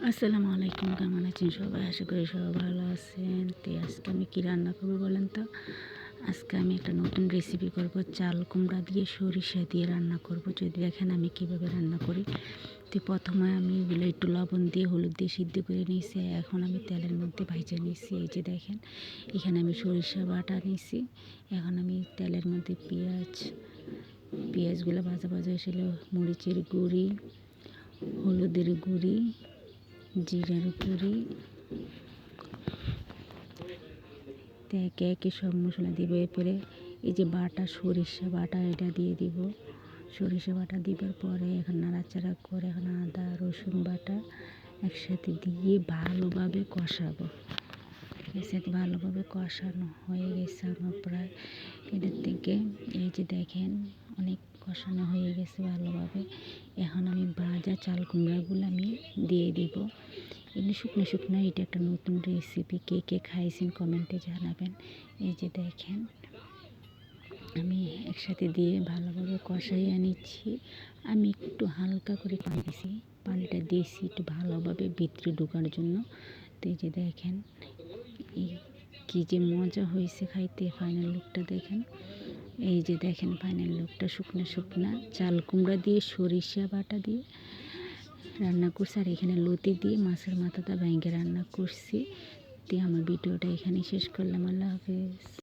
আসসালামু আলাইকুম, কেমন আছেন সবাই? আশা করি সবাই ভালো আছেন। তো আজকে আমি কী রান্না করবো বলেন তো? আজকে আমি একটা নতুন রেসিপি করব, চাল কুমড়া দিয়ে সরিষা দিয়ে রান্না করব। যদি দেখেন আমি কীভাবে রান্না করি। তো প্রথমে আমি এগুলো একটু লবণ দিয়ে হলুদ দিয়ে সিদ্ধ করে নিয়েছি। এখন আমি তেলের মধ্যে ভাজা নিয়েছি। এই যে দেখেন, এখানে আমি সরিষা বাটা নিয়েছি। এখন আমি তেলের মধ্যে পেঁয়াজগুলো ভাজা ভাজা এসেছিল, মরিচের গুঁড়ি, হলুদের গুঁড়ি, জিরার গুঁড়ি, একে একে সব মশলা দিব। এরপরে এই যে বাটা সরিষা বাটা এটা দিয়ে দিব। সরিষা বাটা দিবার পরে এখন নাড়াচাড়া করে এখন আদা রসুন বাটা একসাথে দিয়ে ভালোভাবে কষাবো। একসাথে ভালোভাবে কষানো হয়ে গেছে আমার প্রায়। এটার থেকে এই যে দেখেন অনেক কষানো হয়ে গেছে ভালোভাবে। এখন আমি ভাজা চাল কুমড়াগুলো আমি দিয়ে দিব। এমনি শুকনো শুকনো, এটা একটা নতুন রেসিপি। কে কে খাইছেন কমেন্টে জানাবেন। এই যে দেখেন আমি একসাথে দিয়ে ভালোভাবে কষাইয়া নিচ্ছি। আমি একটু হালকা করে পানি দিয়েছি, পানিটা দিয়েছি একটু ভালোভাবে ভিতরে ঢোকার জন্য। তো এই যে দেখেন এই কী যে মজা হয়েছে খাইতে। ফাইনাল লুকটা দেখেন। এই যে দেখেন ফাইনাল লুকটা, শুকনো শুকনা চাল কুমড়া দিয়ে সরিষা বাটা দিয়ে রান্না করছি। আর এখানে লতি দিয়ে মাছের মাথাটা ভেঙে রান্না করছি। দিয়ে আমার ভিডিওটা এখানেই শেষ করলাম। আল্লাহ হাফেজ।